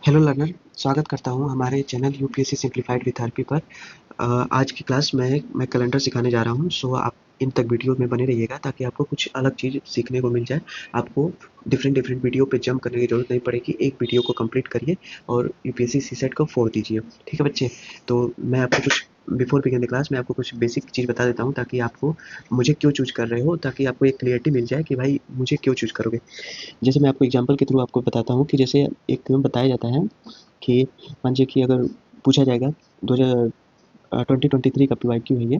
Hello learner, स्वागत करता हूँ हमारे channel UPSC simplified with RP पर। आज की क्लास में मैं कैलेंडर सिखाने जा रहा हूँ। सो आप इन तक वीडियो में बने रहिएगा ताकि आपको कुछ अलग चीज़ सीखने को मिल जाए। आपको डिफरेंट डिफरेंट वीडियो पे जंप करने की ज़रूरत नहीं पड़ेगी। एक वीडियो को कंप्लीट करिए और यूपीएससी सीसेट को फोड़ दीजिए। ठीक है बच्चे? तो मैं आपको कुछ बिफोर बिगिन द क्लास मैं आपको कुछ बेसिक चीज़ बता देता हूँ ताकि आपको मुझे क्यों चूज़ कर रहे हो, ताकि आपको एक क्लियरिटी मिल जाए कि भाई मुझे क्यों चूज़ करोगे। जैसे मैं आपको एग्जांपल के थ्रू आपको बताता हूँ कि जैसे एक बताया जाता है कि मान लीजिए कि अगर पूछा जाएगा 2023 का पीवाईक्यू है ये।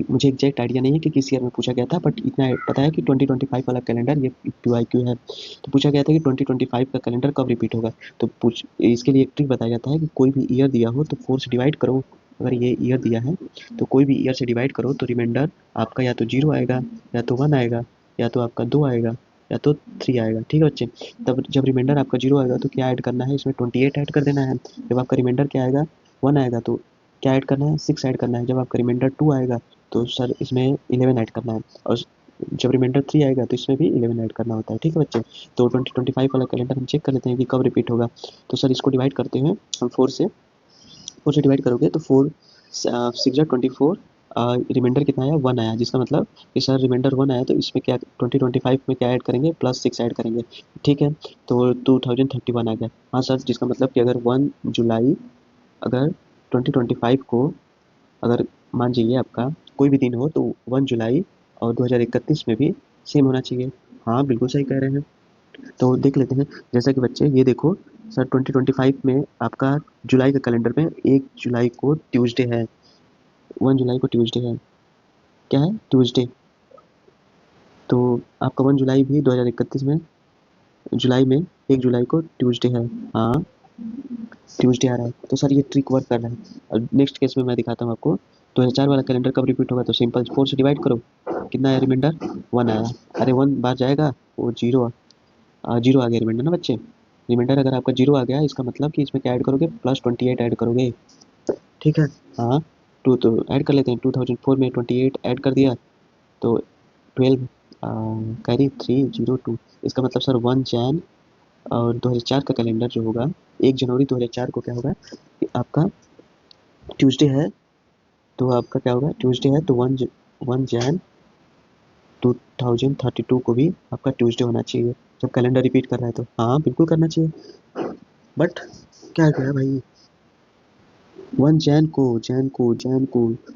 मुझे एग्जैक्ट आइडिया नहीं है कि किस ईयर में पूछा गया था, बट इतना पता है कि 2025 वाला कैलेंडर ये पीवाईक्यू है। तो पूछा गया था कि 2025 का कैलेंडर कब रिपीट होगा। तो पूछ इसके लिए एक ट्रिक बताया जाता है कि कोई भी ईयर दिया हो तो 4 से डिवाइड करो। अगर ये ईयर दिया है तो कोई भी ईयर से डिवाइड करो तो रिमाइंडर आपका या तो 0 आएगा, या तो 1 आएगा, या तो आपका 2 आएगा, या तो 3 आएगा। ठीक है बच्चे? तब जब रिमाइंडर आपका 0 आएगा तो क्या ऐड करना है, इसमें 28 ऐड कर देना है। जब आपका रिमाइंडर क्या आएगा, 1 आएगा, तो क्या ऐड करना है, 6 ऐड करना है। जब आपका रिमाइंडर 2 आएगा तो सर इसमें 11 ऐड करना है, और जब रिमाइंडर 3 आएगा तो इसमें भी 11 ऐड करना होता है। ठीक है बच्चे? तो 2025 वाला कैलेंडर हम चेक कर लेते हैं कि कब रिपीट होगा। तो सर इसको डिवाइड करते हैं हम 4 से डिवाइड करोगे तो 4 6 जा 24, रिमाइंडर कितना आया, 1 आया, जिसका मतलब कि सर रिमाइंडर 1 आया तो इसमें क्या 2025 में क्या ऐड करेंगे, प्लस 6 ऐड करेंगे। ठीक है? तो 2031 आ गया। हाँ सर, जिसका मतलब कि अगर 1 जुलाई, अगर 2025 को, अगर मान लीजिए आपका कोई भी दिन हो तो 1 जुलाई और 2031 में भी सेम होना चाहिए। हाँ बिल्कुल सही कह रहे हैं। तो देख लेते हैं। जैसा कि बच्चे ये देखो, सर 2025 में आपका जुलाई का कैलेंडर में 1 जुलाई को ट्यूसडे है, 1 जुलाई को ट्यूसडे है। क्या है? ट्यूसडे। तो आपका 1 जुलाई भी 2031 में, जुलाई में 1 जुलाई को ट्यूसडे है। हाँ, ट्यूसडे आ रहा है, तो सर ये ट्रिक वर्क कर रहा है। और नेक्स्ट केस में मैं दिखाता हूँ आपको। 2004 वाला कैलेंडर कब रिपीट होगा, तो सिंपल 4 से डिवाइड करो। कितना आया रिमाइंडर, 1 आया। अरे 1 बार जाएगा वो 0, 0 आ गया रिमाइंडर ना बच्चे। रिमाइंडर अगर आपका 0 आ गया, इसका मतलब कि इसमें क्या ऐड करोगे, प्लस 28 ऐड करोगे। ठीक है? हाँ, टू तो ऐड कर लेते हैं। 2004 में 28 ऐड कर दिया तो 12 कैरी 302। इसका मतलब सर 1 जैन और 2004 का कैलेंडर जो होगा, 1 जनवरी 2004 को क्या होगा कि आपका ट्यूसडे है। तो आपका क्या होगा, ट्यूसडे है तो 1 जैन 2032 को भी आपका ट्यूसडे होना चाहिए। जब कैलेंडर रिपीट कर रहा है तो हाँ बिल्कुल करना चाहिए। बट क्या गया भाई, 1 जैन को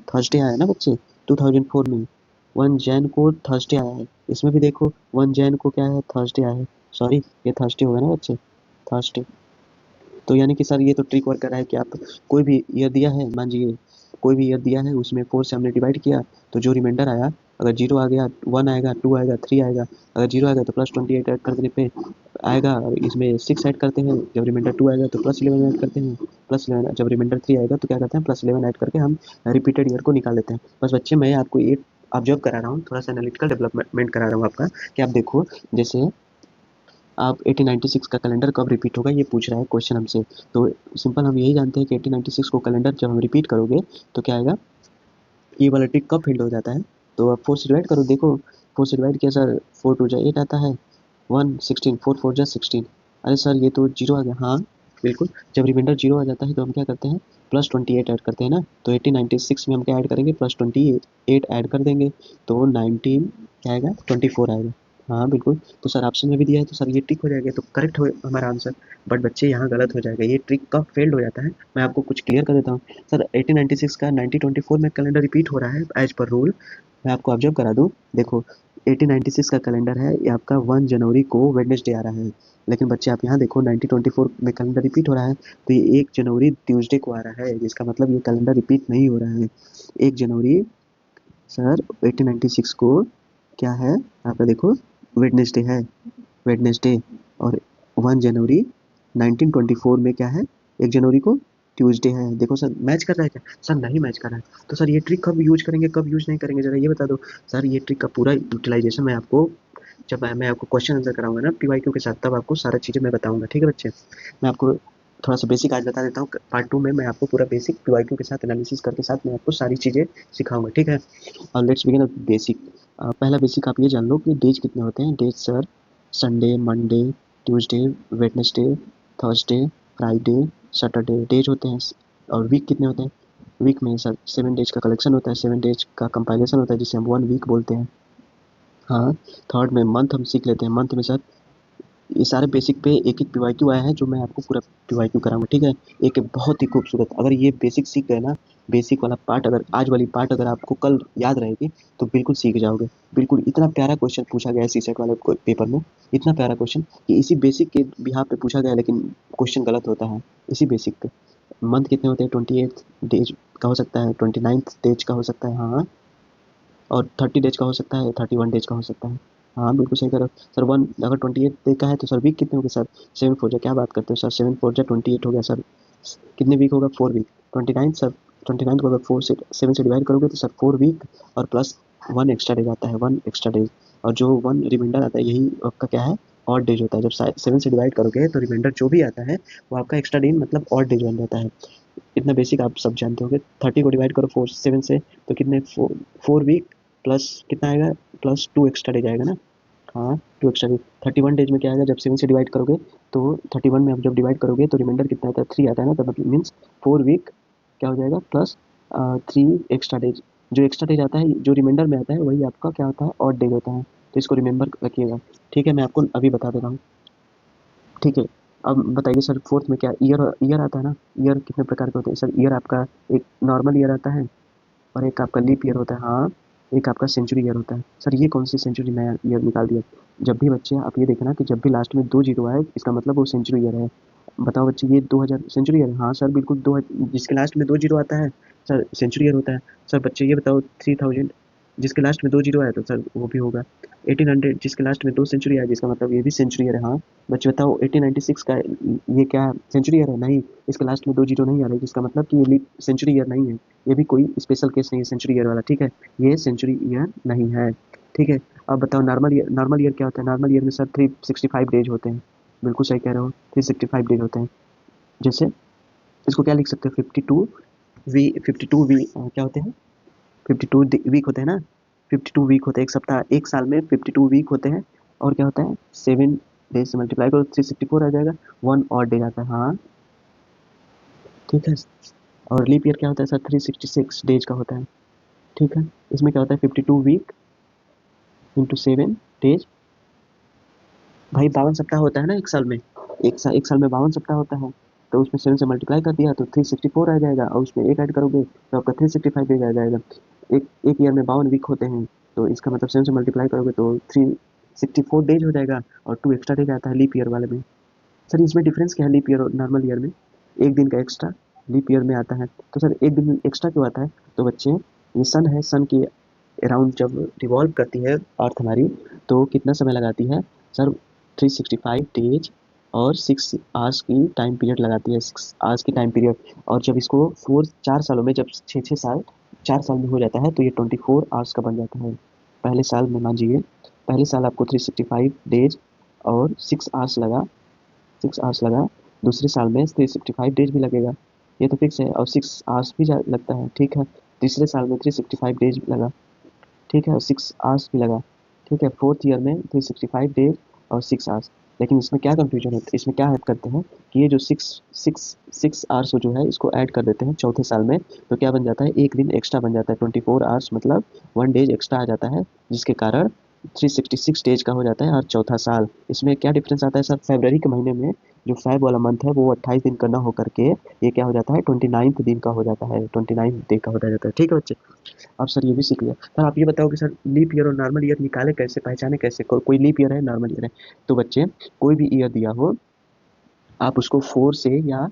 थर्सडे आया ना बच्चे 2004 में। 1 जैन को थर्सडे आया है। इसमें भी देखो 1 जैन को क्या है, थर्सडे आया है। सॉरी, ये थर्सडे होगा ना बच्चे, थर्सडे। तो यानी कि सर ये तो ट्रिक वर्क कर रहा है कि आप कोई भी ईयर दिया है, मान लीजिए कोई भी ईयर दिया है, उसमें 4 से हमने डिवाइड किया तो जो रिमाइंडर आया, अगर 0 आ गया, 1 आएगा, 2 आएगा, 3 आएगा। अगर 0 आएगा तो प्लस 28 ऐड कर देने पे आएगा, और इसमें 6 ऐड करते हैं। जब रिमाइंडर 2 आएगा तो प्लस 11 ऐड करते हैं। प्लस 11, जब रिमाइंडर 3 आएगा तो क्या करते हैं, प्लस 11 ऐड करके हम रिपीटेड ईयर को निकाल लेते हैं। बस बच्चे मैं आपको ये ऑब्जर्व करा रहा हूँ, थोड़ा सा एनालिटिकल डेवलपमेंट करा रहा हूँ आपका, कि आप देखो जैसे आप 1896 का कैलेंडर कब रिपीट होगा ये पूछ रहा है क्वेश्चन हमसे। तो सिंपल हम यही जानते हैं कि 1896 को कैलेंडर जब हम रिपीट करोगे तो क्या आएगा, ये वाला ट्रिक कब फील्ड हो जाता है। तो आप 4 से डिवाइड करो, देखो 4 से डिवाइड किया सर, 4 टू जा 8 आता है, 1 16, 4 4 जा 16। अरे सर ये तो 0 आ गया। हाँ बिल्कुल, जब रिमाइंडर 0 आ जाता है तो हम क्या करते हैं, प्लस 28 ऐड करते हैं ना। तो 1896 में हम क्या ऐड करेंगे, प्लस 28 ऐड कर देंगे तो 19 क्या आएगा, 24 आएगा। हाँ बिल्कुल। तो सर ऑप्शन में भी दिया है तो सर ये टिक हो जाएगा, तो करेक्ट हो हमारा आंसर। बट बच्चे यहाँ गलत हो जाएगा, ये ट्रिक कब फेल्ड हो जाता है मैं आपको कुछ क्लियर कर देता हूँ। सर 1896 का 1924 में कैलेंडर रिपीट हो रहा है एज पर रूल। मैं आपको ऑब्जर्व करा दूँ, देखो 1896 का कैलेंडर है, ये आपका 1 जनवरी को वेडनेसडे आ रहा है। लेकिन बच्चे आप यहाँ देखो 1924 में कैलेंडर रिपीट हो रहा है तो ये 1 जनवरी ट्यूसडे को आ रहा है, जिसका मतलब ये कैलेंडर रिपीट नहीं हो रहा है। 1 जनवरी सर 1896 को क्या है आपका, देखो वेडनेसडे है, वेडनेसडे। और 1 जनवरी 1924 में क्या है, 1 जनवरी को ट्यूसडे है। देखो सर मैच कर रहा है क्या, सर नहीं मैच कर रहा है। तो सर ये ट्रिक कब यूज करेंगे, कब यूज नहीं करेंगे, जरा ये बता दो। सर ये ट्रिक का पूरा यूटिलाइजेशन मैं आपको, जब मैं आपको क्वेश्चन आंसर कराऊंगा ना पीवाईक्यू के साथ, तब आपको सारा चीज़ें मैं बताऊंगा। ठीक है बच्चे? मैं आपको थोड़ा सा बेसिक आज बता देता हूँ। पार्ट 2 में मैं आपको पूरा बेसिक पीवाईक्यू के साथ एनालिसिस करके साथ मैं आपको सारी चीज़ें सिखाऊंगा। ठीक है? और लेट्स बिगिन बेसिक। पहला बेसिक आप ये जान लो कि डेज कितने होते हैं। Days sir Sunday, Monday, Tuesday, Wednesday, Thursday, Friday, Saturday days होते हैं। और वीक कितने होते हैं? वीक में सर 7 डेज का कलेक्शन होता है, 7 डेज का कंपाइलेशन होता है जिसे हम 1 वीक बोलते हैं। हाँ, थर्ड में मंथ हम सीख लेते हैं। मंथ में सर ये सारे बेसिक पे एक एक पीवाईक्यू आया है जो मैं आपको पूरा पीवाईक्यू कराऊंगा, ठीक है। एक एक बहुत ही खूबसूरत, अगर ये बेसिक सीख गए ना, बेसिक वाला पार्ट, अगर आज वाली पार्ट अगर आपको कल याद रहेगी तो बिल्कुल सीख जाओगे। बिल्कुल इतना प्यारा क्वेश्चन पूछा गया है सीसेट वाले पेपर में, इतना प्यारा क्वेश्चन कि इसी बेसिक के बिहाफ पे पूछा गया है, लेकिन क्वेश्चन गलत होता है इसी बेसिक पे। मंथ कितने होते हैं? 28 डेज का हो सकता है, 29 डेज का हो सकता है, हाँ। और 30 डेज का हो सकता है, 31 डेज का हो सकता है। हाँ बिल्कुल सही कह रहे हो सर। वन अगर 28 डे का है तो सर वीक कितने हो गए सर? 7 फोर जा, क्या बात करते हो सर? 7 फोर जा 28 हो गया सर। कितने वीक होगा? 4 वीक। 29 सर, 29 को अगर 4 से 7 से डिवाइड करोगे तो सर 4 वीक और प्लस 1 एक्स्ट्रा डेज आता है, 1 एक्स्ट्रा डेज। और जो 1 रिमाइंडर आता है यही आपका क्या है? ऑड डेज होता है। जब 7 से डिवाइड करोगे तो रिमाइंडर जो भी आता है वो आपका एक्स्ट्रा डेज मतलब ऑड डेज बन जाता है। इतना बेसिक आप सब जानते होंगे। 30 को डिवाइड करो 4 7 से तो कितने? 4 वीक प्लस कितना आएगा? प्लस 2 एक्स्ट्रा डेज आएगा ना। हाँ, 2 एक्स्ट्रा डेज। 31 डेज में क्या आएगा? जब 7 से डिवाइड करोगे तो 31 में आप जब डिवाइड करोगे तो रिमाइंडर कितना आता है? 3 आता है ना, तब मीन्स 4 वीक क्या हो जाएगा? Plus 3 extra days. जो एक्स्ट्रा डेज आता है जो रिमाइंडर में आता है वही आपका क्या होता है? ऑड डेज होता है। तो इसको रिमेंबर रखिएगा, ठीक है। मैं आपको अभी बता दे रहा हूँ, ठीक है। अब बताइए सर फोर्थ में क्या ईयर ईयर आता है ना? ईयर कितने प्रकार के होते हैं सर? ईयर आपका एक नॉर्मल ईयर आता है और एक आपका लीप ईयर होता है, हाँ। एक आपका सेंचुरी ईयर होता है। सर ये कौन सी सेंचुरी नया ईयर निकाल दिया? जब भी बच्चे आप ये देखना कि जब भी लास्ट में 2 जीरो आए इसका मतलब वो सेंचुरी ईयर है। बताओ बच्चे, ये 2000 सेंचुरी ईयर है? हाँ सर बिल्कुल। दो जिसके लास्ट में 2 जीरो आता है सर सेंचुरी ईयर होता है। सर बच्चे ये बताओ 3000 जिसके लास्ट में 2 जीरो आया तो सर वो भी होगा। 1800 जिसके लास्ट में 2 सेंचुरी आया जिसका मतलब ये भी सेंचुरी ईयर है, हाँ। बच्चे बताओ 1896 का ये क्या सेंचुरी ईयर है? नहीं, इसके लास्ट में 2 जीरो नहीं आ रहा है जिसका मतलब कि ये सेंचुरी ईयर नहीं है। ये भी कोई स्पेशल केस नहीं है सेंचुरी ईयर वाला, ठीक है। ये सेंचुरी ईयर नहीं है, ठीक है। अब बताओ नॉर्मल ईयर। नॉर्मल ईयर क्या होता है? नॉर्मल ईयर में सर 365 डेज होते हैं। बिल्कुल सही कह रहे हो, 365 डेज होते हैं। जैसे इसको क्या लिख सकते हो? 52 वी क्या होते हैं? 52 वीक होते हैं ना। 52 वीक होते हैं एक सप्ताह, एक साल में 52 वीक होते हैं। और क्या होता है? 7 डेज से मल्टीप्लाई करो 364 आ जाएगा। 1 और डे आता है, हाँ ठीक है। और लीप ईयर क्या होता है सर? 366 डेज का होता है, ठीक है। इसमें क्या होता है? 52 वीक इंटू 7 डेज। भाई 52 सप्ताह होता है ना एक साल में। एक साल में 52 सप्ताह होता है। तो उसमें 7 से मल्टीप्लाई कर दिया तो 364 आ जाएगा, और उसमें एक ऐड करोगे तो आपका 365 डेज आ जाएगा। एक एक ईयर में 52 वीक होते हैं, तो इसका मतलब 7 से मल्टीप्लाई करोगे तो 364 डेज हो जाएगा। और 2 एक्स्ट्रा डेज आता है लीप ईयर वाले में। सर इसमें डिफरेंस क्या है लीप ईयर और नॉर्मल ईयर में? एक दिन का एक्स्ट्रा लीप ईयर में आता है। तो सर एक दिन एक्स्ट्रा क्यों आता है? तो बच्चे ये सन है, सन की अराउंड जब रिवॉल्व करती है अर्थ हमारी तो कितना समय लगाती है सर? 365 डेज और 6 आवर्स की टाइम पीरियड लगाती है, 6 आवर्स की टाइम पीरियड। और जब इसको 4 सालों में, जब 6 6 साल 4 साल में हो जाता है तो ये 24 आवर्स का बन जाता है। पहले साल में मान लीजिए, पहले साल आपको 365 डेज और 6 आवर्स लगा, 6 आवर्स लगा। दूसरे साल में 365 डेज भी लगेगा, ये तो फिक्स है, और 6 आवर्स भी लगता है, ठीक है। तीसरे साल में 365 डेज लगा, ठीक है, और 6 आवर्स भी लगा, ठीक है। फोर्थ ईयर में 365 डेज और 6 आवर्स। लेकिन इसमें क्या कंफ्यूजन होता है? इसमें क्या ऐड करते हैं कि ये जो सिक्स सिक्स सिक्स आवर्स जो है इसको ऐड कर देते हैं चौथे साल में। तो क्या बन जाता है? एक दिन एक्स्ट्रा बन जाता है, 24 आवर्स मतलब 1 डेज एक्स्ट्रा आ जाता है, जिसके कारण 366 डेज का हो जाता है और चौथा साल। इसमें क्या डिफरेंस आता है सर? फरवरी के महीने में जो फेब वाला मंथ है वो 28 दिन का ना होकर के ये क्या हो जाता है? 29 दिन का हो जाता है, 29 डे का हो जाता है, ठीक है बच्चे। अब सर ये भी सीख लिया। सर आप ये बताओ कि सर लीप ईयर और नॉर्मल ईयर निकाले कैसे, पहचाने कैसे? कोई लीप ईयर है, नॉर्मल ईयर है। तो बच्चे कोई भी ईयर दिया हो आप उसको 4 से या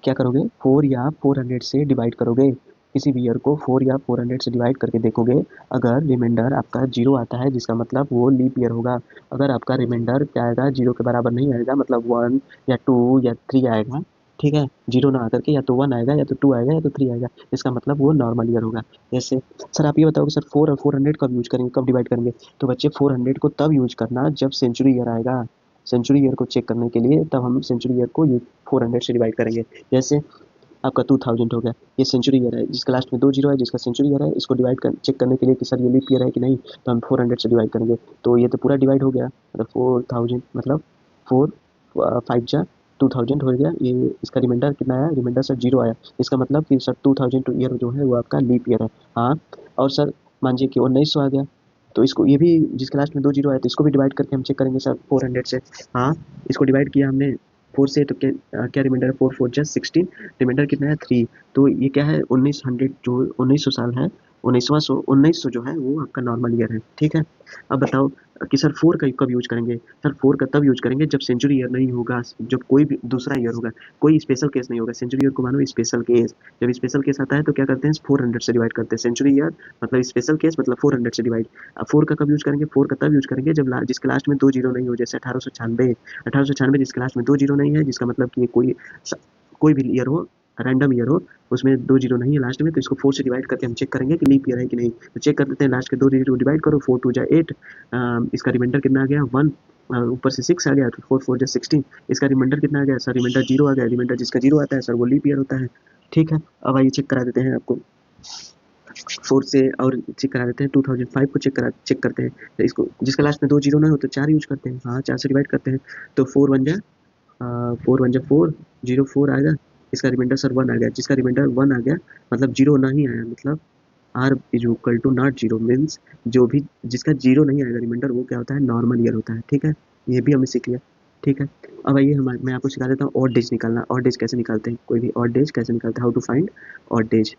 क्या करोगे? 4 या 400 से डिवाइड करोगे। किसी भी ईयर को 4 या 400 से डिवाइड करके देखोगे, अगर रिमाइंडर आपका जीरो आता है जिसका मतलब वो लीप ईयर होगा। अगर आपका रिमाइंडर क्या आएगा? जीरो के बराबर नहीं आएगा, मतलब 1 या 2 या 3 आएगा, ठीक है। जीरो ना आकर के या तो 1 आएगा या तो 2 आएगा या तो 3 आएगा, इसका मतलब वो नॉर्मल ईयर होगा। जैसे सर आप ये बताओ कि सर 4 और 400 कब यूज करेंगे, कब डिवाइड करेंगे? तो बच्चे 400 को तब यूज करना जब सेंचुरी ईयर आएगा। सेंचुरी ईयर को चेक करने के लिए तब हम सेंचुरी ईयर को 400 से डिवाइड करेंगे। जैसे आपका 2000 हो गया, ये सेंचुरी ईयर है जिसका लास्ट में 2 जीरो है, जिसका सेंचुरी ईयर है। इसको डिवाइड कर चेक करने के लिए कि सर ये लीप ईयर है कि नहीं, तो हम 400 से डिवाइड करेंगे। तो ये तो पूरा डिवाइड हो गया, मतलब 4000 मतलब 4 5 जा 2000 हो गया ये। इसका रिमाइंडर कितना आया? रिमाइंडर सर 0 आया। इसका मतलब कि सर 2000 ईयर जो है वो आपका लीप ईयर है। हाँ, और सर मानिए कि 1900 आ गया, तो इसको ये भी जिसके लास्ट में 2 जीरो आया तो इसको भी डिवाइड करके हम चेक करेंगे सर 400 से। हाँ, इसको डिवाइड किया हमने 4 से, तो क्या रिमाइंडर है? 4 4 जस्ट 16। रिमाइंडर कितना है? 3। तो ये क्या है? 1900 जो 1900 साल है, 1900 जो है वो आपका नॉर्मल ईयर है। ठीक है। अब बताओ कि सर 4 का कब यूज करेंगे? सर 4 का तब यूज करेंगे जब सेंचुरी ईयर नहीं होगा, जब कोई भी दूसरा ईयर होगा, कोई स्पेशल केस नहीं होगा। सेंचुरी ईयर को मानो स्पेशल केस। जब स्पेशल केस आता है तो क्या करते हैं? 400 से डिवाइड करते हैं। सेंचुरी ईयर मतलब स्पेशल केस मतलब 400 से डिवाइड। अब 4 का कब यूज करेंगे? 4 का तब यूज करेंगे जब जिसके लास्ट में 2 जीरो नहीं हो, जैसे 1896। जिसके लास्ट में 2 जीरो नहीं है, जिसका मतलब कि ये कोई भी ईयर हो, रैंडम ईयर हो, उसमें 2 जीरो नहीं है लास्ट में, तो इसको 4 से डिवाइड करके हम चेक करेंगे कि लीप ईयर है कि नहीं। तो चेक कर लेते हैं, लास्ट के 2 जीरो डिवाइड करो, 4 2 जा 8। इसका रिमाइंडर कितना आ गया? 1। ऊपर से 6 आ गया तो 4 4 जा 16। इसका रिमाइंडर कितना आ गया? सर रिमाइंडर 0 आ गया। रिमाइंडर जिसका 0 आता है सर वो लीप ईयर होता है। ठीक है। अब आइए चेक करा देते हैं आपको 4 से, और चेक करा देते हैं 2005 को चेक करते हैं। तो इसको जिसका लास्ट में 2 जीरो ना हो तो 4 यूज करते हैं। हाँ, 4 से डिवाइड करते हैं तो 4 जीरो 4 आएगा। इसका रिमाइंडर सर 1 आ गया। जिसका रिमाइंडर 1 आ गया मतलब जीरो नहीं आया, मतलब R is equal to not zero, means जो भी जिसका जीरो नहीं आएगा रिमाइंडर वो क्या होता है? नॉर्मल ईयर होता है। ठीक है, ये भी हमने सीख लिया। ठीक है। अब आइए मैं आपको सिखा देता हूँ ऑड डेज निकालना। ऑड डेज कैसे निकालते हैं? कोई भी ऑड डेज कैसे निकालते हैं? How to find odd days.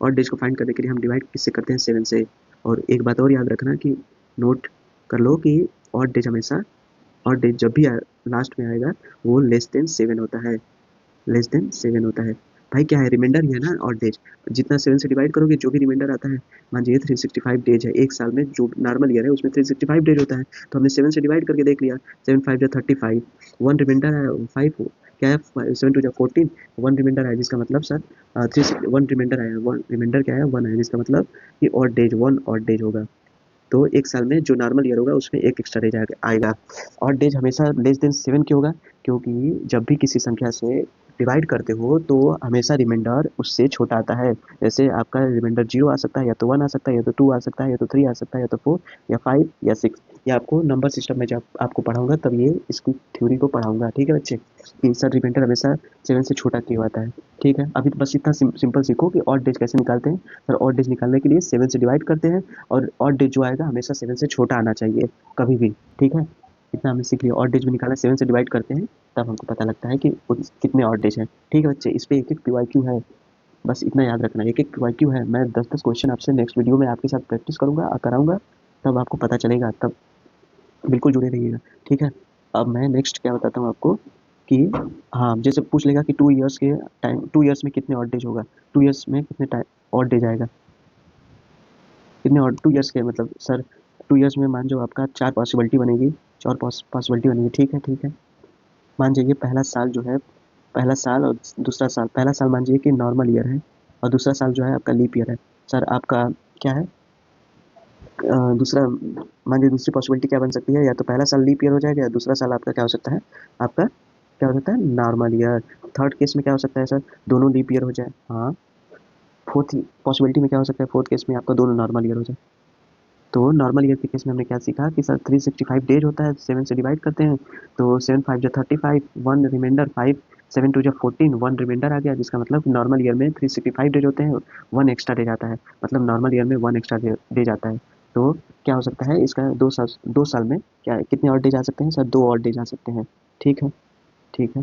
Odd days को फाइंड करने के लिए हम डिवाइड किससे करते हैं? 7 से। और एक बात और याद रखना कि नोट कर लो कि ऑड डेज हमेशा, ऑड डेज जब भी लास्ट में आएगा वो लेस देन 7 होता है। लेस देन 7 होता है। भाई क्या है? रिमाइंडर ही है ना ऑड डेज। जितना 7 से डिवाइड करोगे जो भी रिमाइंडर आता है, मान लीजिए 365 डेज है एक साल में, जो नॉर्मल ईयर है उसमें 365 डेज होता है, तो हमने 7 से डिवाइड करके देख लिया। 7 5 जा 35, 1 रिमाइंडर है 5, क्या है? 7 2 जा 14, 1 रिमाइंडर है जिसका मतलब सर 1 रिमाइंडर आया, 1 रिमाइंडर क्या है? 1 है, जिसका मतलब कि ऑड डेज 1 ऑड डेज होगा। तो एक साल में जो नॉर्मल ईयर होगा उसमें एक एक्स्ट्रा डेज आएगा। ऑड डेज हमेशा लेस देन 7 क्यों होगा? क्योंकि जब भी किसी संख्या से डिवाइड करते हो तो हमेशा रिमाइंडर उससे छोटा आता है। जैसे आपका रिमाइंडर 0 आ सकता है, या तो 1 आ सकता है, या तो 2 आ सकता है, या तो 3 आ सकता है, या तो 4 या 5 या 6। ये आपको नंबर सिस्टम में जब आपको पढ़ाऊंगा तब ये इसकी थ्योरी को पढ़ाऊंगा। ठीक है बच्चे, कि सर रिमाइंडर हमेशा 7 से छोटा क्यों आता है। ठीक है, अभी तो बस इतना सिंपल सीखो कि ऑड डेज कैसे निकालते हैं। सर ऑड डेज निकालने के लिए 7 से डिवाइड करते हैं, और ऑड डेज जो आएगा हमेशा 7 से छोटा आना चाहिए कभी भी। ठीक है, इतना हमने सीख लिया। ऑड डेज भी निकालना 7 से डिवाइड करते हैं, तब हमको पता लगता है कि कितने ऑड डेज हैं। ठीक है बच्चे, इस पे एक एक पीवाईक्यू है, बस इतना याद रखना। एक एक पीवाईक्यू है, मैं 10 10 क्वेश्चन आपसे नेक्स्ट वीडियो में आपके साथ प्रैक्टिस करूंगा कराऊंगा, तब आपको पता चलेगा, तब बिल्कुल जुड़े रहिएगा। ठीक है। अब मैं नेक्स्ट क्या बताता हूँ आपको कि, हाँ जैसे पूछ लेगा कि 2 ईयर्स के टाइम, 2 ईयर्स में कितने ऑड डेज होगा, 2 ईयर्स में कितने टाइम ऑड डेज आएगा, कितने ऑड 2 ईयर्स के मतलब सर 2 ईयर्स में मान जो आपका 4 पॉसिबिलिटी बनेगी, 4 पॉसिबिलिटी बनेगी। ठीक है, ठीक है। मान जाइए पहला साल जो है, पहला साल और दूसरा साल, पहला साल मान जाइए कि नॉर्मल ईयर है, और दूसरा साल जो है आपका लीप ईयर है। सर आपका क्या है? दूसरा, मान लीजिए दूसरी पॉसिबिलिटी क्या बन सकती है? या तो पहला साल लीप ईयर हो जाएगा, या दूसरा साल आपका क्या हो सकता है? आपका क्या हो सकता है? Normal year. थर्ड केस में क्या हो सकता है सर? दोनों लीप ईयर हो जाए। हाँ। फोर्थ पॉसिबिलिटी में क्या हो सकता है? फोर्थ केस में आपका दोनों नॉर्मल ईयर हो जाए। तो नॉर्मल ईयर के केस में हमने क्या सीखा कि सर 365 डेज होता है, 7 से डिवाइड करते हैं, तो 7 5 जो 35, 1 रिमाइंडर 5, 7 2 जो 14, 1 रिमाइंडर आ गया, जिसका मतलब नॉर्मल ईयर में 365 डेज होते हैं, 1 एक्स्ट्रा डेज आता है, मतलब नॉर्मल ईयर में 1 एक्स्ट्रा डेज आता है। तो क्या हो सकता है इसका? 2 साल में क्या कितने और डेज आ सकते हैं सर? 2 और डेज आ सकते हैं। ठीक है, ठीक है।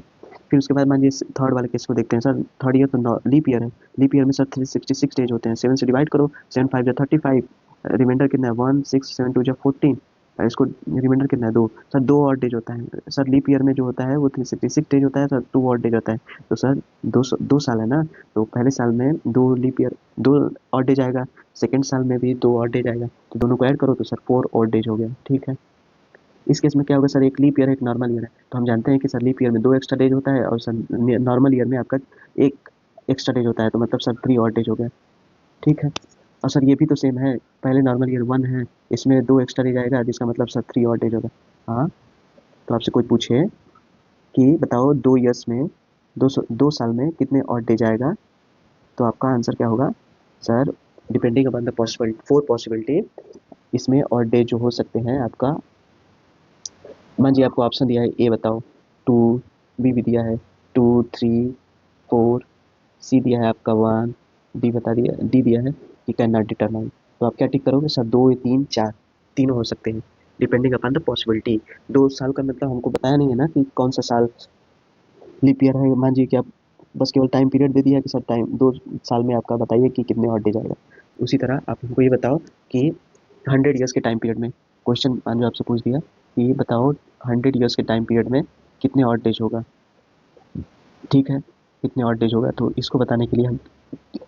फिर उसके बाद मान लीजिए थर्ड वाले केस को देखते हैं सर। थर्ड ईयर तो लीप ईयर है, लीप ईयर में सर 366 डेज होते हैं, 7 से डिवाइड करो, 7 5 जो 35, रिमाइंडर कितना है? 1 6, 7 2 जो 14, इसको रिमाइंडर कितना है? 2। सर 2 और डेज होता है सर, लीप ईयर में जो होता है वो 366 डेज होता है सर, 2 और डेज होता है। तो सर 2 साल है ना, तो पहले साल में 2 लीप ईयर, 2 और डेज आएगा, सेकेंड साल में भी 2 और डेज आएगा, तो दोनों को ऐड करो तो सर 4 और डेज हो गया। ठीक है। इस केस में क्या होगा सर? एक लीप ईयर है, एक नॉर्मल ईयर है, तो हम जानते हैं कि सर लीप ईयर में 2 एक्स्ट्रा डेज होता है, और सर नॉर्मल ईयर में आपका एक एक्स्ट्रा डेज होता है, तो मतलब सर 3 और डेज हो गया। ठीक है। और सर ये भी तो सेम है, पहले नॉर्मल ईयर 1 है, इसमें 2 एक्स्ट्रा डेज आएगा, जिसका मतलब सर 3 और डेज होगा। हाँ, तो आपसे कोई पूछे कि बताओ 2 ईयर्स में, 2 साल में कितने और डेज आएगा, तो आपका आंसर क्या होगा sir? Depending upon the possibility, 4 possibility, इसमें और डेज जो हो सकते हैं आपका, मान जी आपको ऑप्शन दिया है, ए बताओ 2, बी भी दिया है 2 3 4, सी दिया है आपका 1, डी बता दिया, डी दिया है कि कैन नॉट डिटरमाइन। तो आप क्या टिक करोगे सर? 2 3 4 तीनों हो सकते हैं डिपेंडिंग अपॉन द पॉसिबिलिटी। 2 साल का मतलब हमको बताया नहीं है ना कि कौन सा साल लीप ईयर है। मान लीजिए कि आप बस केवल टाइम पीरियड दे दिया कि सर टाइम 2 साल में आपका बताइए कि कितने ऑड डेज आएगा। उसी तरह आप हमको ये बताओ कि 100 ईयर्स के टाइम पीरियड में, क्वेश्चन मान लो आपसे पूछ दिया कि बताओ 100 ईयर्स के टाइम पीरियड में कितने ऑड डेज होगा, ठीक है, कितने ऑड डेज होगा। तो इसको बताने के लिए हम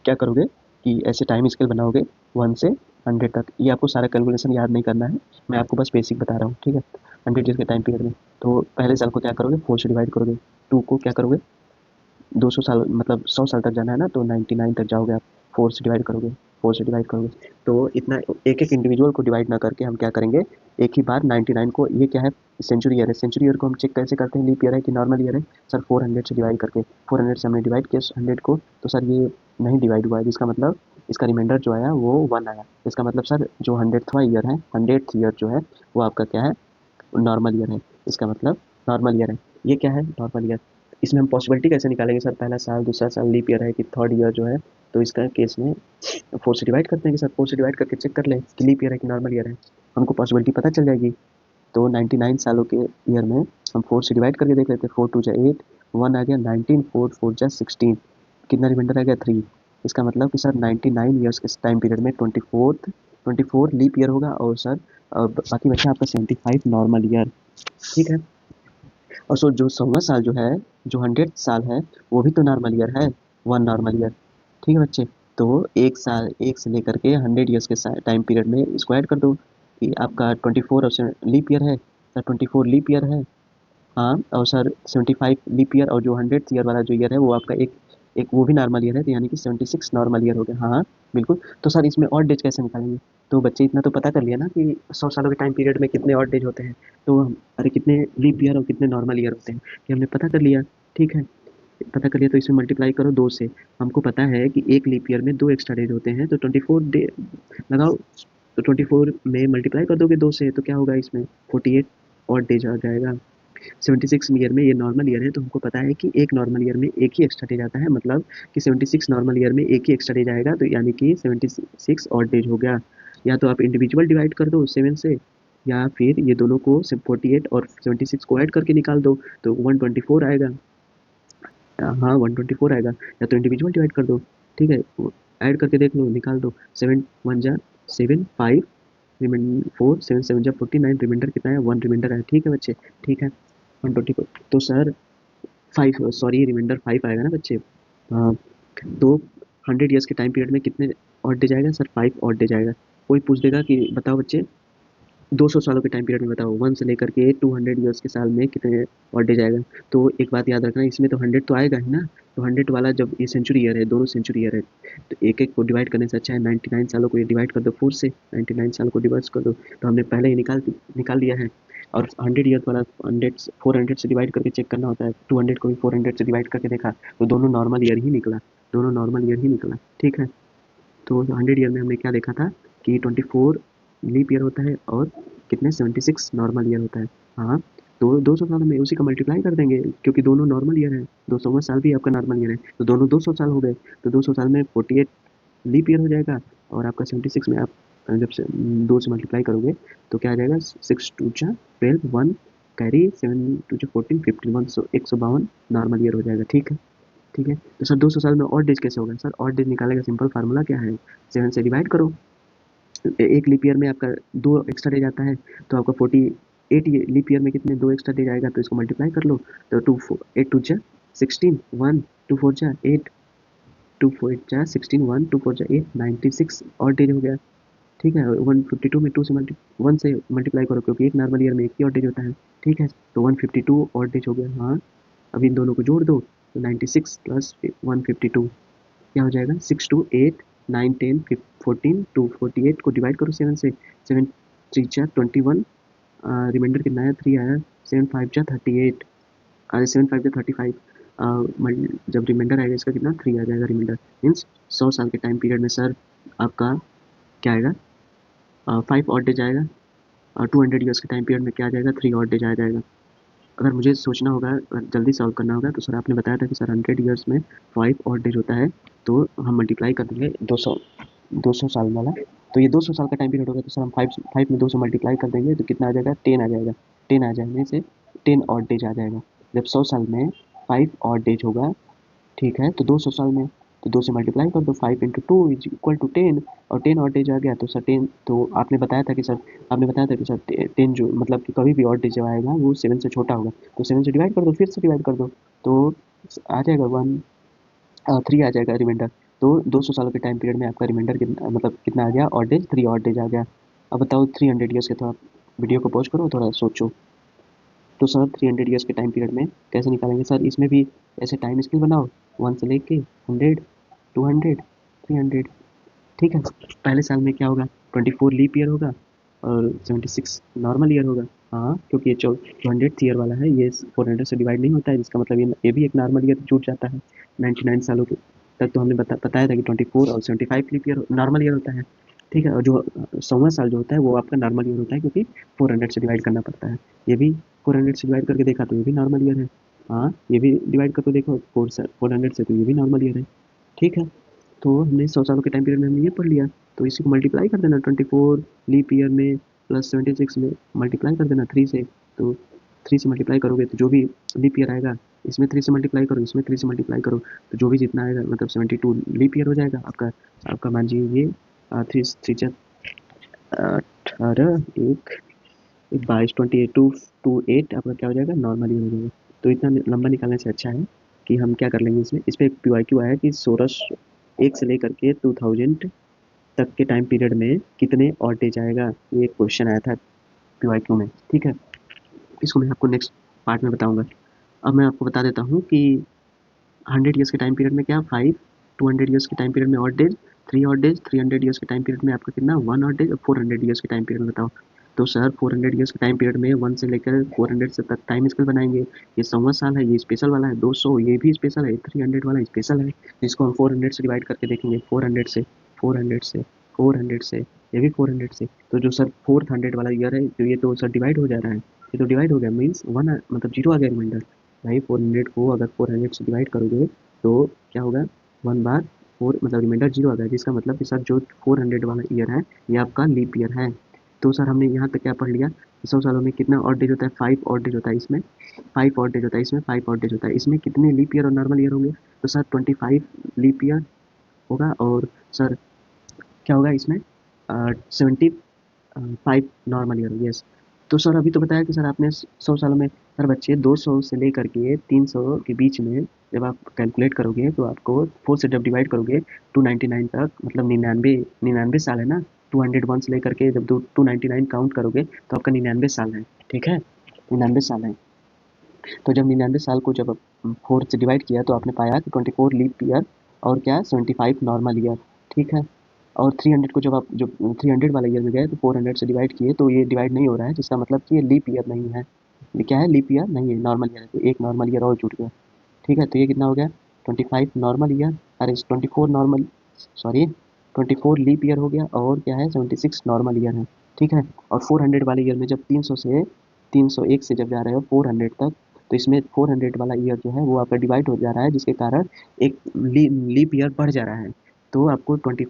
क्या करोगे कि ऐसे टाइम स्केल बनाओगे 1 से 100 तक। ये आपको सारा कैलकुलेशन याद नहीं करना है, मैं आपको बस बेसिक बता रहा हूँ, ठीक है। 100 ईयर्स के टाइम पीरियड में तो पहले साल को क्या करोगे, 4 से डिवाइड करोगे, 2 को क्या करोगे, 200 साल मतलब 100 साल तक जाना है ना, तो 99 तक जाओगे आप, 4 से डिवाइड करोगे, 4 से डिवाइड करोगे। तो इतना एक एक इंडिविजुअल को डिवाइड ना करके हम क्या करेंगे, एक ही बार 99 को, ये क्या है, सेंचुरी ईयर है, सेंचुरी ईयर को हम चेक कैसे करते हैं, लीप ईयर है कि नॉर्मल ईयर है सर? 400 से डिवाइड करके, 400 से हमने डिवाइड किया 100 को, तो सर ये नहीं डिवाइड हुआ है, जिसका मतलब इसका रिमाइंडर जो आया वो 1 आया। इसका मतलब सर जो 100वां ईयर है, 100th ईयर जो है वो आपका क्या है, नॉर्मल ईयर है। इसका मतलब नॉर्मल ईयर है। ये क्या है, नॉर्मल ईयर। इसमें हम पॉसिबिलिटी कैसे निकालेंगे सर? पहला साल, दूसरा साल लीप ईयर है कि थर्ड ईयर जो है, तो इसका केस में 4 से डिवाइड करते हैं कि सर 4 से डिवाइड करके चेक कर लें कि लीप ईयर है कि नॉर्मल ईयर है, हमको पॉसिबिलिटी पता चल जाएगी। तो 99 सालों के ईयर में हम 4 से डिवाइड करके देख लेते हैं, 4 2 जा 8, 1 आ गया 19, 4 4 जा 16, कितना रिमाइंडर आ गया 3। इसका मतलब कि सर 99 ईयर्स के टाइम पीरियड में 24 लीप ईयर होगा, और सर बाकी बचा आपका 75 नॉर्मल ईयर, ठीक है। और सो जो 100वां साल जो है, जो 100th साल है, वो भी तो नॉर्मल ईयर है, 1 नॉर्मल ईयर, ठीक है बच्चे। तो एक साल, एक से लेकर के 100 ईयर्स के टाइम पीरियड में इसको ऐड कर दो कि आपका 24 और लीप ईयर है सर, 24 लीप ईयर है, हाँ, और सर 75 लीप ईयर, और जो 100th ईयर वाला जो ईयर है वो आपका एक एक वो भी नॉर्मल ईयर है, तो यानी कि 76 नॉर्मल ईयर हो गया। हाँ हाँ, बिल्कुल। तो सर इसमें ऑड डेज कैसे निकालेंगे? तो बच्चे इतना तो पता कर लिया ना कि 100 सालों के टाइम पीरियड में कितने ऑड डेज होते हैं, तो हम अरे कितने लीप ईयर और कितने नॉर्मल ईयर होते हैं, ये हमने पता कर लिया, ठीक है। पता कर लिया तो इसमें मल्टीप्लाई करो 2 से। हमको पता है कि एक लीप ईयर में 2 एक्स्ट्रा डेज होते हैं, तो 24 डे लगाओ, तो 24 में मल्टीप्लाई कर दोगे 2 से, तो क्या होगा इसमें 48 ऑड डेज आ जाएगा। 76 ईयर में, ये नॉर्मल ईयर है, तो हमको पता है कि एक नॉर्मल ईयर में एक ही एक्स्ट्रा डेज आता है, मतलब कि 76 नॉर्मल ईयर में एक ही एक्स्ट्रा डेज आएगा, तो यानी कि 76 ऑड डेज हो गया। या तो आप इंडिविजुअल डिवाइड कर दो 7 से, या फिर ये दोनों को 48 और 76 को ऐड करके निकाल दो, तो 124 आएगा। हाँ 124 आएगा। या तो इंडिविजुअल डिवाइड कर दो, ठीक है, ऐड करके देख लो, निकाल दो, 7 1 जा 7, 5 रिमाइंडर 4, 7 7 जा 49, रिमाइंडर कितना है, 1 रिमाइंडर है, ठीक है बच्चे, ठीक है। 124, तो सर 5, सॉरी रिमाइंडर 5 आएगा ना बच्चे। हाँ, तो 100 ईयर्स के टाइम पीरियड में कितने ऑड डे जाएगा सर? 5 ऑड डे जाएगा। कोई पूछ देगा कि बताओ बच्चे 200 सालों के टाइम पीरियड में बताओ, 1 से लेकर के 200 ईयर्स के साल में कितने ऑड डे जाएगा। तो एक बात याद रखना, इसमें तो 100 तो आएगा ही ना, तो 100 वाला जब ये सेंचुरी ईयर है, दोनों सेंचुरी ईयर है, तो एक एक को डिवाइड करने से अच्छा है 99 सालों को ये डिवाइड कर दो 4 से, 99 साल को डिवाइड कर दो, तो हमने पहले ही निकाल दिया है। और 100 ईयर वाला 100 400 से डिवाइड करके चेक करना होता है, 200 को भी 400 से डिवाइड करके देखा, तो दोनों नॉर्मल ईयर ही निकला, दोनों नॉर्मल ईयर ही निकला, ठीक है। तो 100 ईयर में हमने क्या देखा था कि 24 लीप ईयर होता है और कितने 76 नॉर्मल ईयर होता है। हाँ, तो 200 साल में उसी का मल्टीप्लाई कर देंगे, क्योंकि दोनों नॉर्मल ईयर है, 200वां साल भी आपका नॉर्मल ईयर है, तो दोनों 200 साल हो गए, तो 200 साल में 48 लीप ईयर हो जाएगा, और आपका 76 में आप जब से 2 से मल्टीप्लाई करोगे तो क्या आ जाएगा, 6 2 जा 12, 1 कैरी 7 2 जा 14, 51, 152 नॉर्मल ईयर हो जाएगा, ठीक है। ठीक है, तो सर 200 साल में ऑड डेज कैसे होगा? सर ऑड डेज निकालने का सिंपल फार्मूला क्या है, 7 से डिवाइड करो, एक लीप ईयर में आपका 2 एक्स्ट्रा डेज आता है, तो आपका 48 लीप ईयर में कितने 2 एक्स्ट्रा डेज आएगा, तो इसको मल्टीप्लाई कर लो, तो 8 2 जा 16, 1 2 4 जा 8, 2 4 जा 16, 1 2 4 जा 8, 96 ऑड डेज हो गया, ठीक है। 152 में 2 से 1 से मल्टीप्लाई करो, क्योंकि एक नॉर्मल ईयर में एक ही ऑड डेज होता है, ठीक है, तो 152 ऑड डेज हो गया। हाँ, अब इन दोनों को जोड़ दो, तो 96 प्लस 152 क्या हो जाएगा, 6 2 8 9 10 14, 248 को डिवाइड करो 7 से, 7 3 जा 21, रिमाइंडर कितना आया 3 आया, 7 5 जा 38, अरे 7 5 जा 35, जब रिमाइंडर आएगा इसका कितना 3 आ जाएगा रिमाइंडर, मीन्स 100 साल के टाइम पीरियड में सर आपका क्या आएगा, 5 ऑड डेज आएगा, और 200 ईयर्स के टाइम पीरियड में क्या आ जाएगा, 3 ऑड डेज आ जाएगा। अगर मुझे सोचना होगा, जल्दी सॉल्व करना होगा, तो सर आपने बताया था कि सर 100 ईयर्स में 5 ऑड डेज होता है, तो हम मल्टीप्लाई कर देंगे 200 साल वाला। तो ये 200 साल का टाइम पीरियड होगा, तो सर हम 5 में 200 मल्टीप्लाई कर देंगे तो कितना आ जाएगा, 10 आ जाएगा। 10 आ जाने से 10 ऑड डेज आ जाएगा। जब 100 साल में 5 ऑड डेज होगा, ठीक है, तो 200 साल में, तो 2 से मल्टीप्लाई कर दो, 5 into two is equal to 10, और 10 ऑड डेज आ गया, तो सर 10, तो आपने बताया था कि सर 10 जो मतलब कि कभी भी ऑड डेज जब आएगा वो 7 से छोटा होगा, तो 7 से डिवाइड कर दो, फिर से डिवाइड कर दो, तो आ जाएगा 3 आ जाएगा रिमाइंडर। तो 200 सालों के टाइम पीरियड में आपका रिमाइंडर कितना, मतलब कितना आ गया, ऑड डेज 3 ऑड डेज आ गया। अब बताओ 300 ईयर्स के, तो आप वीडियो को पॉज करो, थोड़ा सोचो। तो सर 300 ईयर्स के टाइम पीरियड में कैसे निकालेंगे सर, इसमें भी ऐसे टाइम स्केल बनाओ, 1 से लेके 100, 200, 300, ठीक है। पहले साल में क्या होगा, 24 लीप ईयर होगा और 76 नॉर्मल ईयर होगा। हाँ, क्योंकि ये 200th ईयर वाला है, ये 400 से डिवाइड नहीं होता है, जिसका मतलब ये भी एक नॉर्मल ईयर छूट जाता है। 99 सालों के तक तो हमने बताया था कि 24 और 75 लीप ईयर नॉर्मल ईयर होता है, ठीक है। और जो 100वां साल जो होता है वो आपका नॉर्मल ईयर होता है, क्योंकि 400 से डिवाइड करना पड़ता है। ये भी 400 से डिवाइड करके देखा तो ये भी नॉर्मल ईयर है। हाँ, ये भी डिवाइड करके देखो 400 से, तो ये भी नॉर्मल ईयर है, ठीक है। तो हमने 100 सालों के टाइम पीरियड में हमने ये पढ़ लिया, तो इसी को मल्टीप्लाई कर देना 24 लीप ईयर में प्लस 76 में, मल्टीप्लाई कर देना 3 से। तो 3 से मल्टीप्लाई करोगे तो जो भी लीप ईयर आएगा, इसमें 3 से मल्टीप्लाई करो, इसमें 3 से मल्टीप्लाई करो, तो जो भी जितना आएगा मतलब 72 लीप ईयर हो जाएगा आपका। आपका मानिए ये 3 3 18, एक 22, 28 टू 8 आपका क्या हो जाएगा, नॉर्मल ईयर हो जाएगा। तो इतना लंबा निकालने से अच्छा है कि हम क्या कर लेंगे, इसमें इस पर PYQ आया कि सोरस 1 से लेकर के 2000 तक के टाइम पीरियड में कितने ऑड डेज आएगा, ये एक क्वेश्चन आया था PYQ में, ठीक है। इसको मैं आपको नेक्स्ट पार्ट में बताऊंगा। अब मैं आपको बता देता हूँ कि 100 ईयर्स के टाइम पीरियड में क्या 5, 200 ईयर्स के टाइम पीरियड में odd days 3 odd days, 300 years के टाइम पीरियड में आपका कितना 1 ऑड डेज, और 400 ईयर्स के टाइम पीरियड में बताओ। तो सर 400 ईयर्स के टाइम पीरियड में 1 से लेकर 400 से तक टाइम स्केल बनाएंगे। ये 100वां साल है, ये स्पेशल वाला है, 200 ये भी स्पेशल है, 300 वाला स्पेशल है, जिसको हम 400 से डिवाइड करके देखेंगे, 400 से, 400 से, 400 से, ये भी 400 से। तो जो सर 400 वाला ईयर है, जो ये तो सर डिवाइड हो जा रहा है, ये तो डिवाइड हो गया, मीन्स 1 मतलब 0 आ गया रिमाइंडर। भाई 400 को अगर 400 से डिवाइड करोगे तो क्या होगा, 1/4 मतलब रिमाइंडर 0 आ गया, जिसका मतलब कि सर जो 400 वाला ईयर है ये आपका लीप ईयर है। तो सर हमने यहाँ तक क्या पढ़ लिया, 100 सालों में कितना ऑड डेज होता है, 5 ऑड डेज होता है इसमें, 5 ऑड डेज होता है इसमें, 5 ऑड डेज होता है इसमें, कितने लीप ईयर और नॉर्मल ईयर होंगे, तो सर 25 लीप ईयर होगा, और सर क्या होगा इसमें 75 नॉर्मल ईयर, यस। तो सर अभी तो बताया कि सर आपने 100 सालों में सर बच्चे 200 से लेकर के 300 के बीच में जब आप कैलकुलेट करोगे तो आपको 4 से जब डिवाइड करोगे 299 तक, मतलब 99 साल है ना, 201 से लेकर के जब 299 काउंट करोगे तो आपका 99 साल है, ठीक है, 99 साल है। तो जब 99 साल को जब 4 से डिवाइड किया तो आपने पाया कि 24 लीप ईयर और क्या 75 नॉर्मल ईयर, ठीक है। और 300 को जब आप जो 300 वाले ईयर में गए तो 400 से डिवाइड किए तो ये डिवाइड नहीं हो रहा है, जिसका मतलब कि ये लीप ईयर नहीं है। ये क्या है, लीप ईयर नहीं है, नॉर्मल ईयर है, तो एक नॉर्मल ईयर और जुड़ गया, ठीक है। तो ये कितना हो गया 25 नॉर्मल ईयर, अरे 24 नॉर्मल, सॉरी 24 लीप ईयर हो गया, और क्या है 76 नॉर्मल ईयर है, ठीक है। और 400 वाले ईयर में जब 301 से जब जा रहे हो 400 तक, तो इसमें 400 वाला ईयर जो है वो आपका डिवाइड हो जा रहा है, जिसके कारण एक लीप ईयर बढ़ जा रहा है, तो आपको 25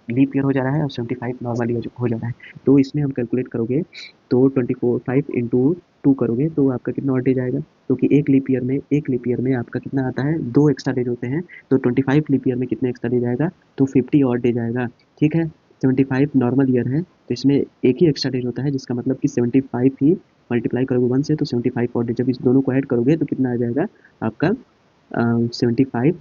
लीप ईयर हो जा रहा है और 75 नॉर्मल ईयर हो जा रहा है। तो इसमें हम कैलकुलेट करोगे तो 24 5 इंटू 2 करोगे तो आपका कितना ऑड डेज आएगा, क्योंकि एक लीप ईयर में आपका कितना आता है, 2 एक्स्ट्रा डेज होते हैं, तो 25 लीप ईयर में कितने एक्स्ट्रा डेज आएगा, तो 50 ऑड डेज आएगा, ठीक है। 75 नॉर्मल ईयर है तो इसमें एक ही एक्स्ट्रा डेज होता है, जिसका मतलब कि 75 ही मल्टीप्लाई करोगे 1 से तो 75 ऑड डेज, जब इस दोनों को ऐड करोगे तो कितना आ जाएगा आपका 75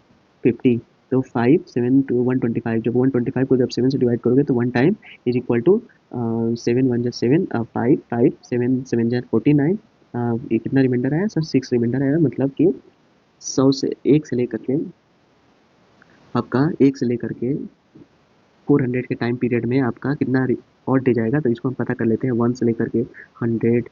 50। तो 5 7 टू 125, जब 125 को जब 7 से डिवाइड करोगे तो 1 टाइम इज इक्वल टू 7 1 जा 7, 5 5 7 7 जा 49, ये कितना रिमाइंडर आया सर, 6 रिमाइंडर आया, मतलब कि 100 से 1 से लेकर के आपका 1 से लेकर के 400 के टाइम पीरियड में आपका कितना ऑड डे जाएगा, तो इसको हम पता कर लेते हैं, 1 से लेकर के 100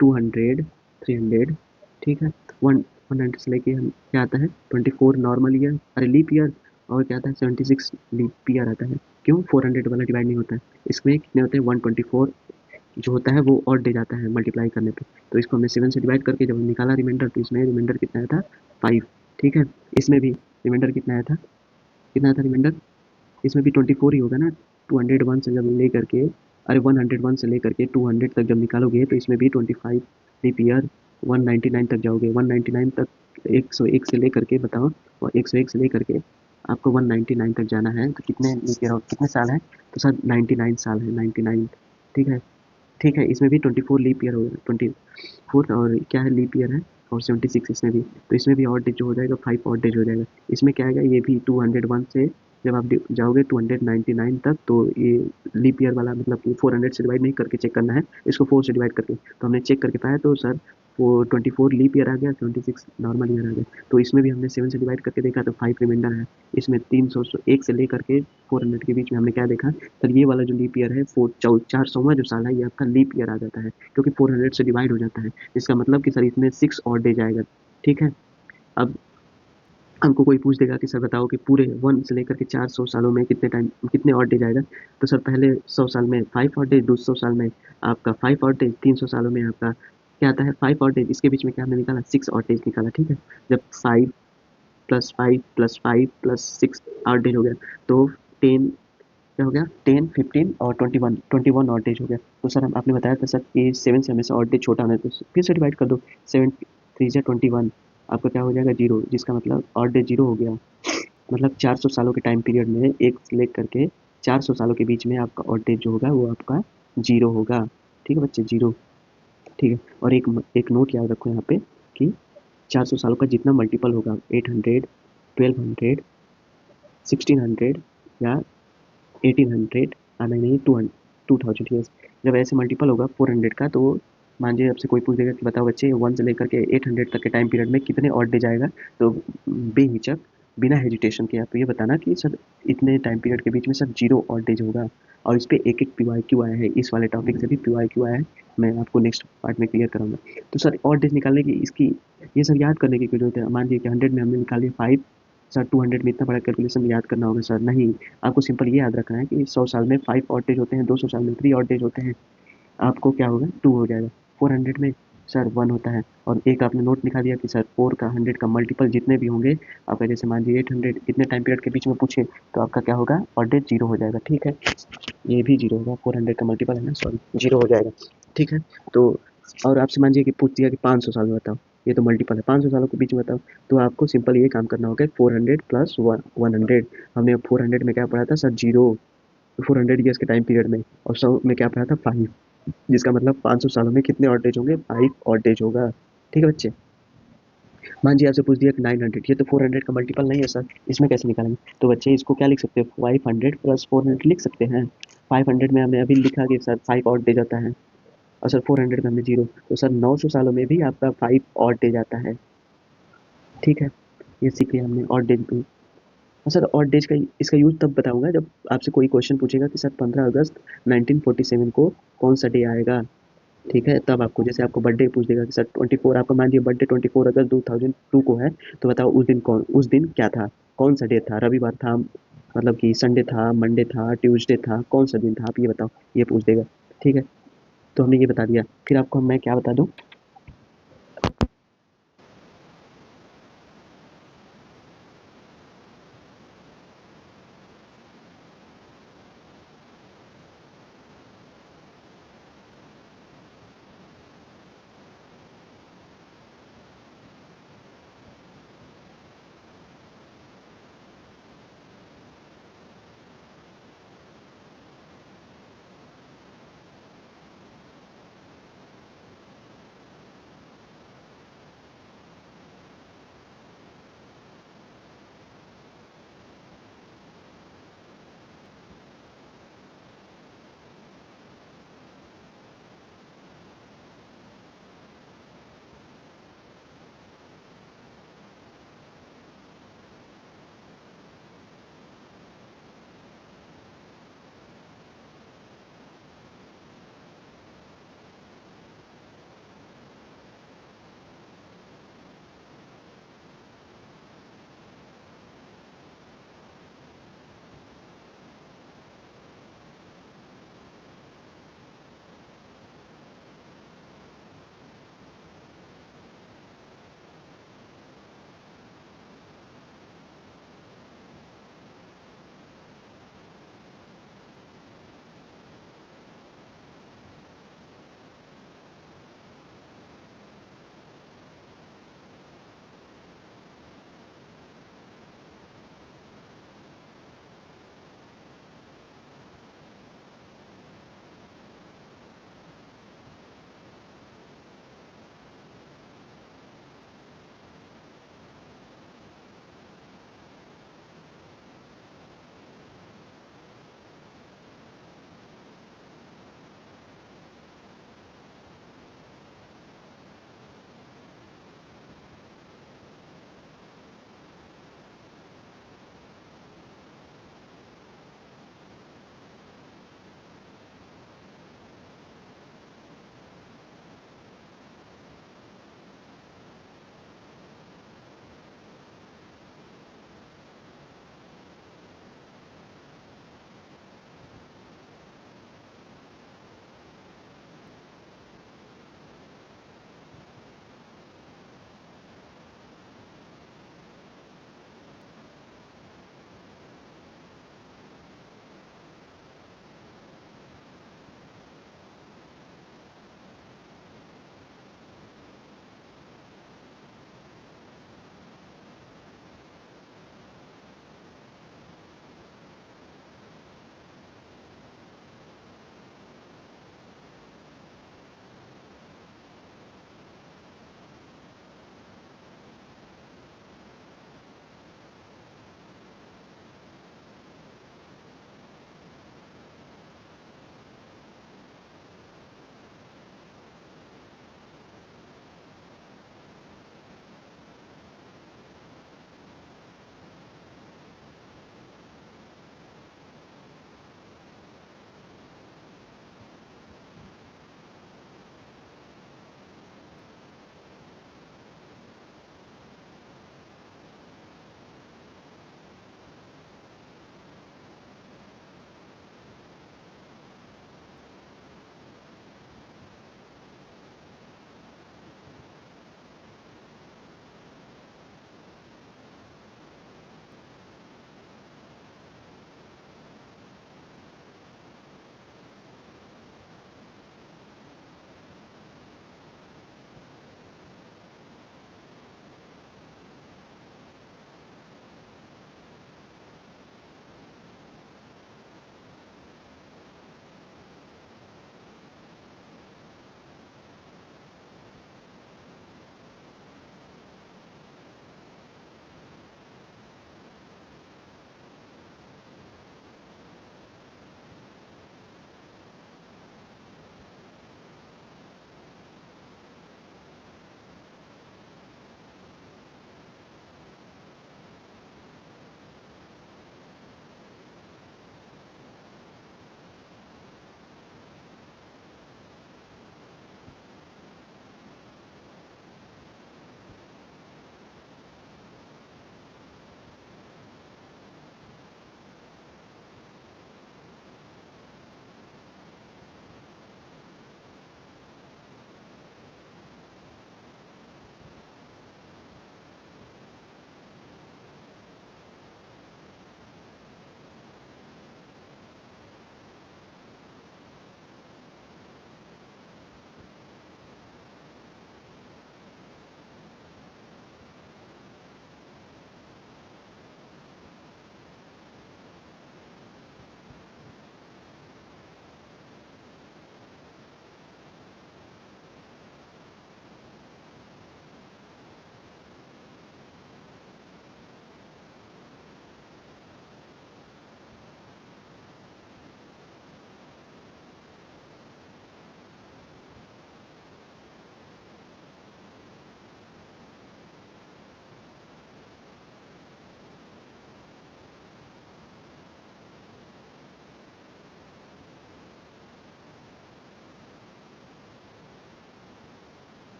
200 300, ठीक है। 100 से लेके हम क्या आता है 24 नॉर्मल ईयर, अरे लीप ईयर, और क्या आता है 76 लीप ईयर आता है, क्यों 400 वाला डिवाइड नहीं होता है, इसमें कितने होते हैं 124 जो होता है वो ऑड डे जाता है मल्टीप्लाई करने पे। तो इसको हमने 7 से डिवाइड करके जब निकाला रिमाइंडर, तो इसमें रिमाइंडर कितना आया था 5। ठीक है, इसमें भी रिमाइंडर कितना आया था, कितना आया था रिमाइंडर, इसमें भी 24 ही होगा ना। 201 से जब ले करके, अरे 101 से लेकर के 200 तक जब निकालोगे तो इसमें भी 25 लीप ईयर 199 तक जाओगे। 199 तक 101 से लेकर के बताओ, और 101 से लेकर के आपको 199 तक जाना है, तो कितने लीप ईयर और कितने साल है, तो सर 99 साल है, 99। ठीक है, ठीक है, इसमें भी 24 लीप ईयर होगा, 24 और क्या है लीप ईयर है, और 76 इसमें भी। तो इसमें भी ऑड डेज जो हो जाएगा 5 ऑड डेज हो जाएगा। इसमें क्या आएगा, ये भी 201 से जब आप जाओगे 299 तक, तो ये लीप ईयर वाला मतलब कि 400 से डिवाइड नहीं करके चेक करना है, इसको 4 से डिवाइड करके। तो हमने चेक करके पाया, तो सर वो 24 लीप ईयर आ गया, 26 नॉर्मल ईयर आ गया। तो इसमें भी हमने 7 से डिवाइड करके देखा तो 5 रिमाइंडर है। इसमें 301 से लेकर के 400 के बीच में हमने क्या देखा, सर ये वाला जो लीप ईयर है 400वां जो साल है ये आपका लीप ईयर आ जाता है, क्योंकि 400 से डिवाइड हो जाता है। इसका मतलब कि सर इसमें 6 और डे जाएगा। ठीक है, अब हमको कोई पूछ देगा कि सर बताओ कि पूरे 1 से लेकर के 400 सालों में कितने और डे जाएगा, तो सर पहले 100 साल में 5 और डे, 200 साल में आपका 5 और डे, 300 सालों में आपका क्या आता है 5 और डे, इसके बीच में क्या हमने निकाला 6 और डेज निकाला। ठीक है, जब 5 प्लस 5 प्लस 5 प्लस 6 8 डेज हो गया, तो 10 क्या हो गया, 10 15 और 21 ऑड डेज हो गया। तो सर हम आपने बताया था सर कि 7 से हमेशा ऑड डेज छोटा होना है, तो फिर से डिवाइड कर दो। 7 3 जा 21, आपका क्या हो जाएगा 0, जिसका मतलब ऑड डेज 0 हो गया। मतलब 400 सालों के टाइम पीरियड में एक से लेकर के 400 सालों के बीच में आपका ऑड डेज जो होगा वो आपका 0 होगा। ठीक है बच्चे, 0। ठीक है, और एक नोट याद रखो यहाँ पे कि 400 सालों का जितना मल्टीपल होगा, 800 1200 1600 या 1800, नहीं 2000, ठीक है, जब ऐसे मल्टीपल होगा 400 का, तो मान लीजिए आपसे कोई पूछ देगा कि बताओ बच्चे 1 से लेकर के 800 तक के टाइम पीरियड में कितने ऑड डे जाएगा, तो बेहिचक बिना हेजिटेशन के आप ये बताना कि सर इतने टाइम पीरियड के बीच में सर 0 ऑड डेज होगा। और इस पे एक पीवाईक्यू आया है, इस वाले टॉपिक से भी पीवाईक्यू आया है, मैं आपको नेक्स्ट पार्ट में क्लियर कराऊंगा। तो सर ऑड डेज निकालने की इसकी ये सब याद करने की क्यों जरूरत है। मान लीजिए कि 100 में हमने निकाली 5, सर 200 में इतना बड़ा कैलकुलेशन याद करना होगा सर, नहीं। आपको सिंपल ये याद रखना है कि 100 साल में 5 ऑड डेज होते हैं, 200 साल में 3 ऑड डेज होते हैं, आपको क्या होगा 2 हो जाएगा। 400 में सर 1 होता है, और एक आपने नोट लिखा दिया कि सर 4 का 100 का मल्टीपल जितने भी होंगे आपका, जैसे मान लीजिए 800 इतने टाइम पीरियड के बीच में पूछे, तो आपका क्या होगा ऑड डेज 0 हो जाएगा। ठीक है, ये भी 0 होगा, 400 का मल्टीपल है ना, सॉरी 0 हो जाएगा। ठीक है, तो और आपसे मान लीजिए कि पूछ दिया कि 500 साल में बताओ, ये तो मल्टीपल है, 500 सालों के बीच में बताओ, तो आपको सिंपल ये काम करना होगा 400 प्लस 100। हमने 400 में क्या पढ़ा था सर 0, 400 ईयर्स के टाइम पीरियड में, और 100 में क्या पढ़ा था 5, जिसका मतलब 500 सालों में कितने ऑड डेज होंगे, 5 ऑड डेज होगा। ठीक है बच्चे, मान जी आपसे पूछ दिया कि 900, ये तो 400 का मल्टीपल नहीं है सर, इसमें कैसे निकालेंगे, तो बच्चे इसको क्या लिख सकते हो 500 प्लस 400 लिख सकते हैं। 500 में हमने अभी लिखा कि सर 5 ऑड डेज आता है, और सर 400 में हमने 0, तो सर 900 सालों में भी आपका 5 ऑड डेज आता है। ठीक है, ये सीख लिया हमने ऑड डेज भी। और सर ऑड डेज का इसका यूज तब बताऊंगा जब आपसे कोई क्वेश्चन पूछेगा कि सर 15 अगस्त 1947 को कौन सा डे आएगा। ठीक है, तब आपको जैसे आपको बर्थडे पूछ देगा कि सर 24, आपका मान लीजिए बर्थडे 24 अगस्त 2002 को है, तो बताओ उस दिन क्या था, कौन सा डे था, रविवार था, मतलब कि संडे था, मंडे था, ट्यूसडे था, कौन सा दिन था, आप ये बताओ, ये पूछ देगा। ठीक है, तो हमने ये बता दिया। फिर आपको मैं क्या बता दूं,